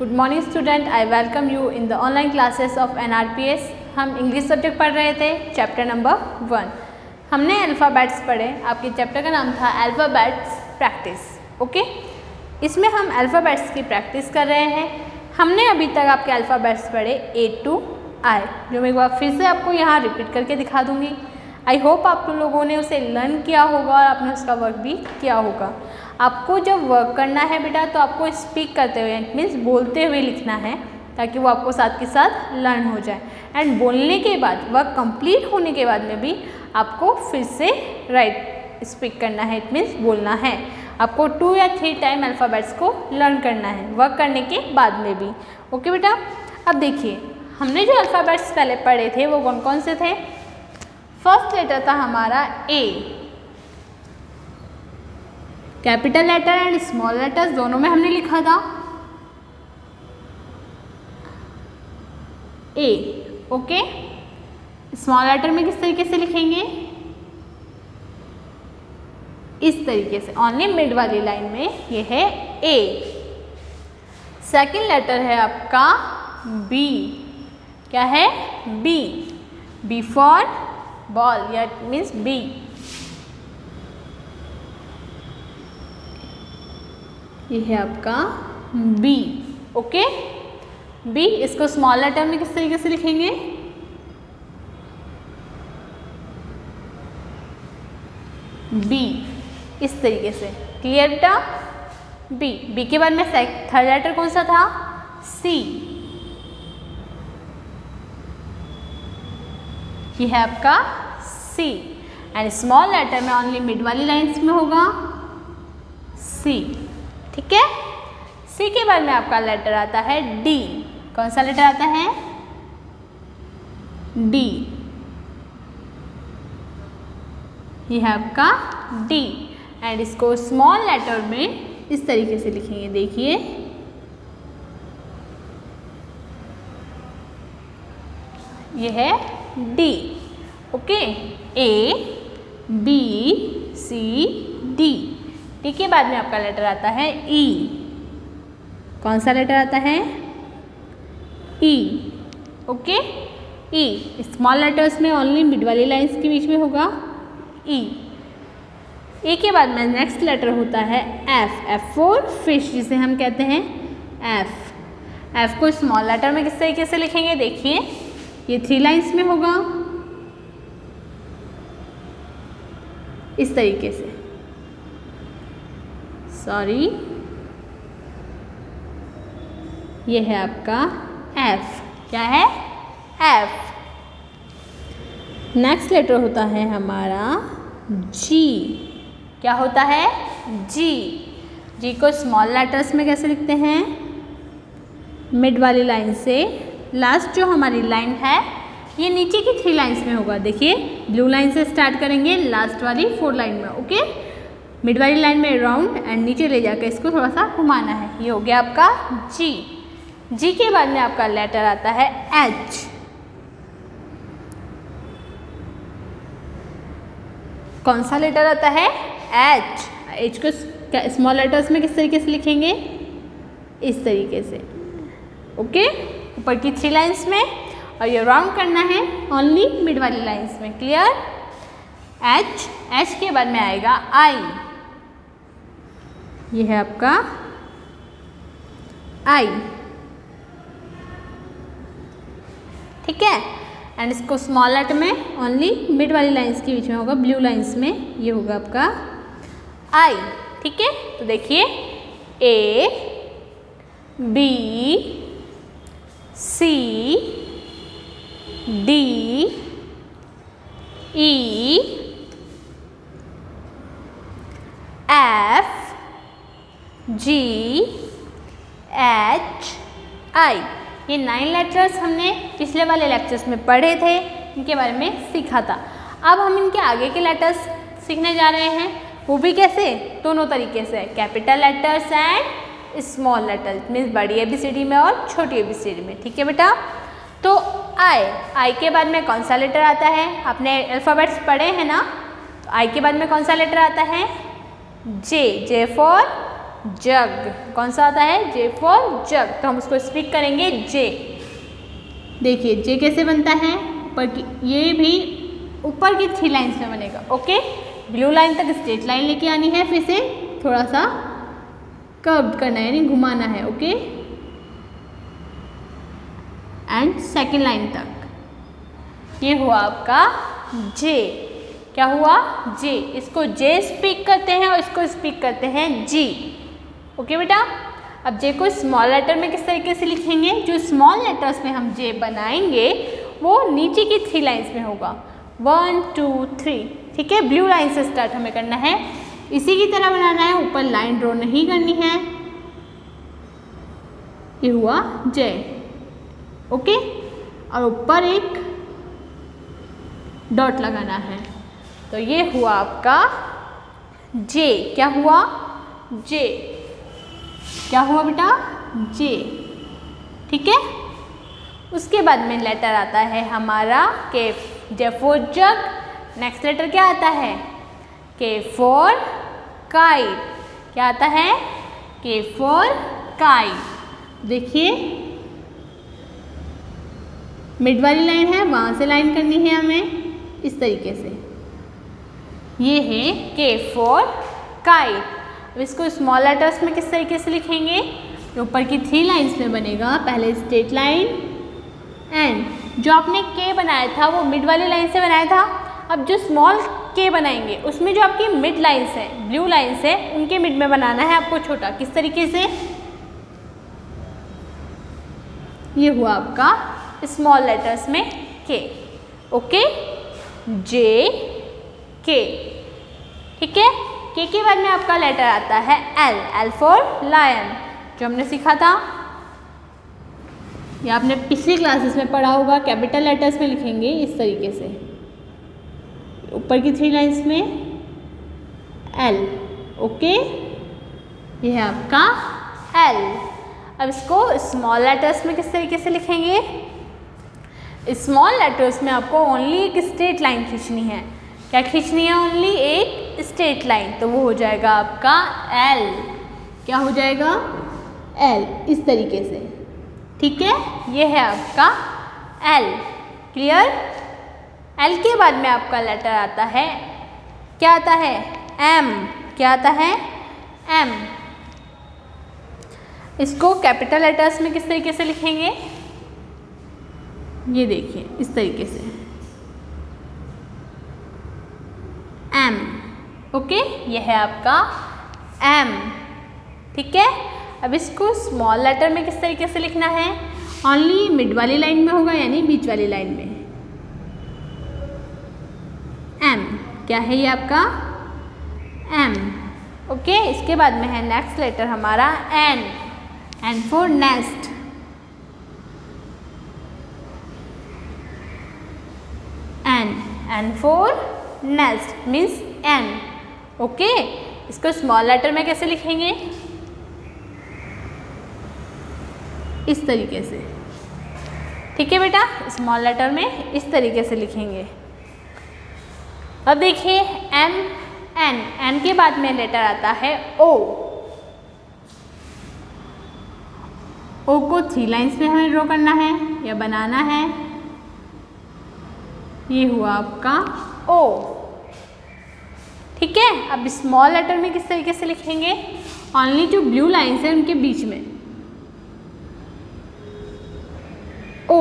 Good morning student, I welcome you in the online classes of NRPS। हम English subject पढ़ रहे थे, chapter number 1। हमने alphabets पढ़े। आपके चैप्टर का नाम था अल्फ़ाबेट्स प्रैक्टिस। ओके, इसमें हम अल्फ़ाबेट्स की प्रैक्टिस कर रहे हैं। हमने अभी तक आपके अल्फ़ाबेट्स पढ़े A to I, जो मैं एक बार फिर से आपको यहाँ रिपीट करके दिखा दूँगी। आई होप आप लोगों ने उसे लर्न किया होगा और आपने उसका वर्क भी किया होगा। आपको जब वर्क करना है बेटा, तो आपको स्पीक करते हुए, इट मीन्स बोलते हुए लिखना है, ताकि वो आपको साथ के साथ लर्न हो जाए। एंड बोलने के बाद, वर्क कंप्लीट होने के बाद में भी आपको फिर से राइट स्पीक करना है, इट मीन्स बोलना है। आपको 2 या 3 टाइम अल्फ़ाबेट्स को लर्न करना है, वर्क करने के बाद में भी। ओके बेटा, अब देखिए हमने जो अल्फ़ाबेट्स पहले पढ़े थे वो कौन कौन से थे। फर्स्ट लेटर था हमारा A। Capital letter and small letters दोनों में हमने लिखा था A। ओके, स्मॉल लेटर में किस तरीके से लिखेंगे, इस तरीके से, ओनली मिड वाली लाइन में ये है A। सेकंड लेटर है आपका B। क्या है, B। B फॉर बॉल, या इट मीन्स B। ये है आपका B। Okay, B। इसको स्मॉल लेटर में किस तरीके से लिखेंगे, B, इस तरीके से। क्लियर बेटा, B। B के बाद में थर्ड लेटर कौन सा था, C। ये है आपका C। एंड स्मॉल लेटर में ओनली मिड वाली लाइंस में होगा C। ठीक है, C के बाद में आपका लेटर आता है D। कौन सा लेटर आता है, D। ये है आपका D। एंड इसको स्मॉल लेटर में इस तरीके से लिखेंगे, देखिए, ये है D। Okay, A B C D। D के बाद में आपका लेटर आता है E। कौन सा लेटर आता है, E। Okay, E। Small letters में ओनली मिड वाली लाइंस के बीच में होगा E। E के बाद में नेक्स्ट लेटर होता है F। F फॉर फिश, जिसे हम कहते हैं F। F को स्मॉल लेटर में किस तरीके से लिखेंगे, देखिए, ये 3 लाइंस में होगा, इस तरीके से। सॉरी, ये है आपका F। क्या है, F। नेक्स्ट लेटर होता है हमारा G। क्या होता है, G। G को स्मॉल लेटर्स में कैसे लिखते हैं, मिड वाली लाइन से। लास्ट जो हमारी लाइन है ये नीचे की 3 लाइंस में होगा, देखिए, ब्लू लाइन से स्टार्ट करेंगे, लास्ट वाली 4 लाइन में। ओके, मिड वाली लाइन में राउंड एंड नीचे ले जाकर इसको थोड़ा सा घुमाना है। ये हो गया आपका G। G के बाद में आपका लेटर आता है H। कौन सा लेटर आता है, H। H को स्मॉल लेटर्स में किस तरीके से लिखेंगे, इस तरीके से। ओके, ऊपर की 3 लाइंस में, और ये राउंड करना है ओनली मिड वाली लाइंस में। Clear, H। H के बाद में आएगा I। ये है आपका I। ठीक है, एंड इसको स्मॉल लेटर में ओनली मिड वाली लाइंस के बीच में होगा, ब्लू लाइंस में, ये होगा आपका I। ठीक है, तो देखिए, A B C D E F G H I। ये 9 लेटर्स हमने पिछले वाले लेक्चर्स में पढ़े थे, इनके बारे में सीखा था। अब हम इनके आगे के लेटर्स सीखने जा रहे हैं, वो भी कैसे, दोनों तरीके से, capital letters and small letters, means बड़ी ABCD में और छोटी ABCD में। ठीक है बेटा, तो आई के बाद में कौन सा लेटर आता है, आपने अल्फ़ाबेट्स पढ़े हैं ना, तो आई के बाद में कौन सा लेटर आता है, J। J फॉर जग। कौन सा आता है? J फॉर जग। तो हम उसको स्पीक करेंगे J। देखिए J कैसे बनता है, ऊपर की, ये भी ऊपर की 3 लाइन्स में बनेगा। ओके, ब्लू लाइन तक स्ट्रेट लाइन लेके आनी है, फिर से थोड़ा सा कर्व करना है, यानी घुमाना है। ओके, एंड सेकेंड लाइन तक। ये हुआ आपका J। क्या हुआ? J। इसको J स्पीक करते हैं और इसको स्पीक करते हैं G। ओके बेटा, अब J को स्मॉल लेटर में किस तरीके से लिखेंगे? जो स्मॉल लेटर्स में हम J बनाएंगे वो नीचे की 3 लाइन्स में होगा, 1 2 3। ठीक है, ब्लू लाइन से स्टार्ट हमें करना है, इसी की तरह बनाना है, ऊपर लाइन ड्रॉ नहीं करनी है। ये हुआ J। ओके, और ऊपर एक डॉट लगाना है। तो ये हुआ आपका J। क्या हुआ? J। क्या हुआ बेटा? J। ठीक है, उसके बाद में लेटर आता है हमारा K। J for jug. Next letter क्या आता है? K for kite. क्या आता है? K for kite. देखिए मिड वाली लाइन है, वहाँ से लाइन करनी है हमें इस तरीके से। ये है K फॉर काइट। अब इसको स्मॉल लेटर्स में किस तरीके से लिखेंगे? ऊपर की 3 लाइन्स में बनेगा, पहले स्ट्रेट लाइन एंड जो आपने K बनाया था वो मिड वाली लाइन से बनाया था। अब जो स्मॉल K बनाएंगे उसमें जो आपकी मिड लाइन्स है, ब्लू लाइन्स है, उनके मिड में बनाना है आपको छोटा। किस तरीके से? ये हुआ आपका स्मॉल लेटर्स में K। Okay, J K। ठीक है, K के बाद में आपका लेटर आता है L। L फॉर लायन, जो हमने सीखा था, या आपने पिछली क्लासेस में पढ़ा होगा। कैपिटल लेटर्स में लिखेंगे इस तरीके से, ऊपर की 3 लाइन्स में L। ओके, ये है आपका L। अब इसको स्मॉल लेटर्स में किस तरीके से लिखेंगे? स्मॉल लेटर्स में आपको ओनली एक स्ट्रेट लाइन खींचनी है। क्या खींचनी है? ओनली एक स्ट्रेट लाइन। तो वो हो जाएगा आपका L। क्या हो जाएगा? L, इस तरीके से। ठीक है, ये है आपका L। क्लियर? L के बाद में आपका लेटर आता है, क्या आता है? M। क्या आता है? M। इसको कैपिटल लेटर्स में किस तरीके से लिखेंगे? ये देखिए इस तरीके से, M। ओके, ये है आपका M। ठीक है, अब इसको स्मॉल लेटर में किस तरीके से लिखना है? ओनली मिड वाली लाइन में होगा, यानी बीच वाली लाइन में M। क्या है ये आपका? M। ओके, इसके बाद में है नेक्स्ट लेटर हमारा N। N for nest. N for nest means N। Okay, इसको स्मॉल लेटर में कैसे लिखेंगे? इस तरीके से। ठीक है बेटा, स्मॉल लेटर में इस तरीके से लिखेंगे। अब देखिए N के बाद में लेटर आता है O। O को 3 लाइन्स में हमें ड्रॉ करना है या बनाना है। ये हुआ आपका O। ठीक है, अब स्मॉल लेटर में किस तरीके से लिखेंगे? ओनली जो ब्लू लाइन्स है उनके बीच में O।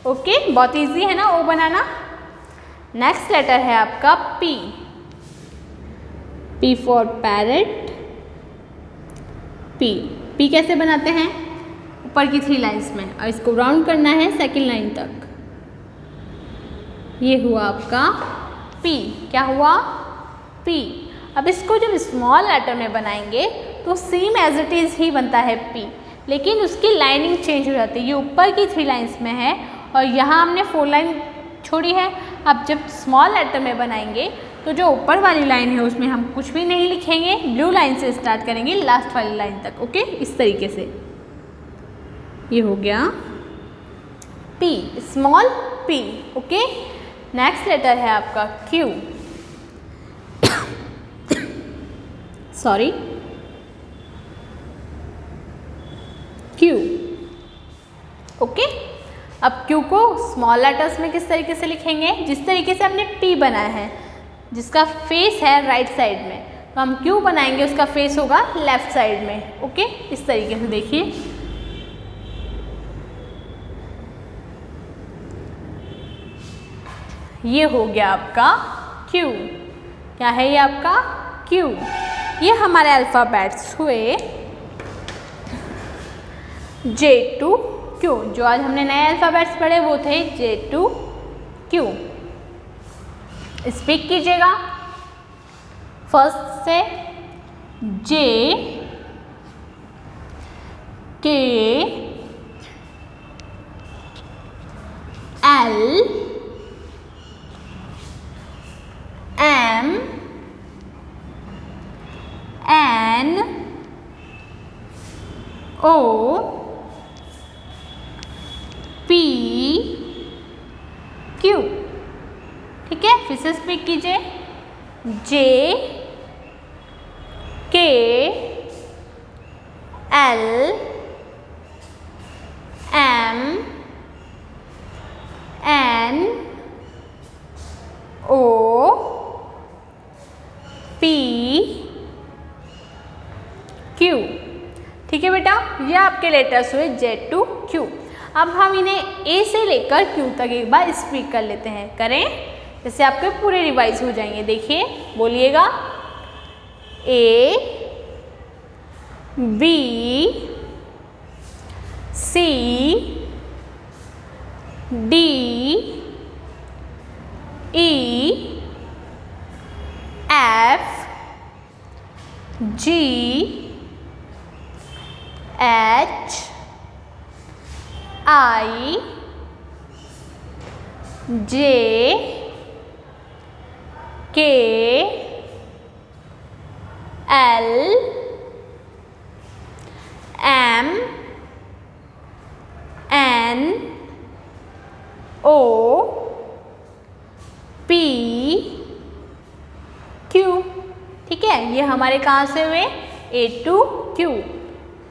ओके, बहुत इजी है ना O बनाना। नेक्स्ट लेटर है आपका P। P for parrot. P कैसे बनाते हैं? ऊपर की 3 लाइन्स में, और इसको राउंड करना है सेकेंड लाइन तक। ये हुआ आपका P। क्या हुआ? P। अब इसको जब स्मॉल लेटर में बनाएंगे तो सेम एज इट इज़ ही बनता है P, लेकिन उसकी लाइनिंग चेंज हो जाती है। ये ऊपर की 3 लाइन्स में है और यहाँ हमने 4 लाइन छोड़ी है। अब जब स्मॉल लेटर में बनाएंगे तो जो ऊपर वाली लाइन है उसमें हम कुछ भी नहीं लिखेंगे, ब्लू लाइन से स्टार्ट करेंगे लास्ट वाली लाइन तक। ओके, इस तरीके से। ये हो गया P, small P। Okay, next letter है आपका Q। Sorry, Q. ओके, अब क्यू को स्मॉल लेटर्स में किस तरीके से लिखेंगे, जिस तरीके से हमने टी बनाया है जिसका फेस है राइट साइड में, तो हम क्यू बनाएंगे उसका फेस होगा लेफ्ट साइड में। ओके, इस तरीके से देखिए, ये हो गया आपका क्यू। क्या है ये आपका क्यू। ये हमारे अल्फ़ाबेट्स हुए J to Q। जो आज हमने नए अल्फ़ाबेट्स पढ़े वो थे J to Q। स्पीक कीजिएगा फर्स्ट से, J K L M N O P Q। ठीक है, फिर से स्पीक कीजिए, J K L M N O P Q। ठीक है बेटा, ये आपके लेटर्स हुए J to Q। अब हम इन्हें A से लेकर Q तक एक बार स्पीक कर लेते हैं। करें, जैसे आपके पूरे रिवाइज हो जाएंगे। देखिए, बोलिएगा A B C D E F G H I J K L M N O P Q। ठीक है, ये हमारे कहाँ से हुए, A to Q।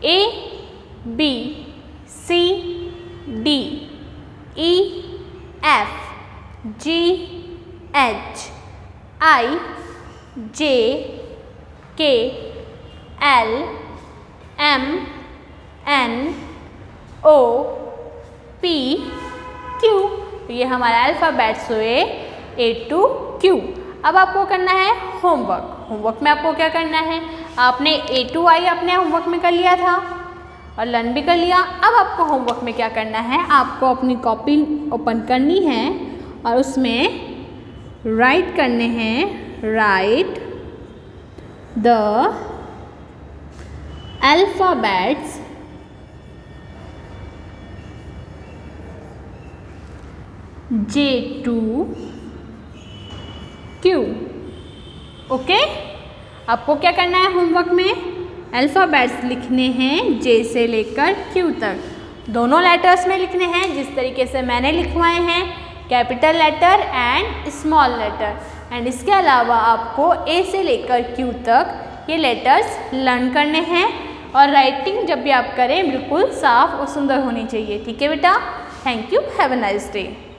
A B C D E F G H I J K L M N O P Q। ये हमारा alphabets हुए A to Q। अब आपको करना है होमवर्क। होमवर्क में आपको क्या करना है, आपने A to I अपने होमवर्क में कर लिया था और लर्न भी कर लिया। अब आपको होमवर्क में क्या करना है, आपको अपनी कॉपी ओपन करनी है और उसमें राइट करने हैं, right the alphabets J to Q। Okay, आपको क्या करना है होमवर्क में, अल्फ़ाबेट्स लिखने हैं J से लेकर Q तक। दोनों लेटर्स में लिखने हैं जिस तरीके से मैंने लिखवाए हैं, capital letter and small letter. And इसके अलावा आपको A से लेकर Q तक ये लेटर्स लर्न करने हैं और राइटिंग जब भी आप करें बिल्कुल साफ और सुंदर होनी चाहिए। ठीक है बेटा, thank you, have a nice day.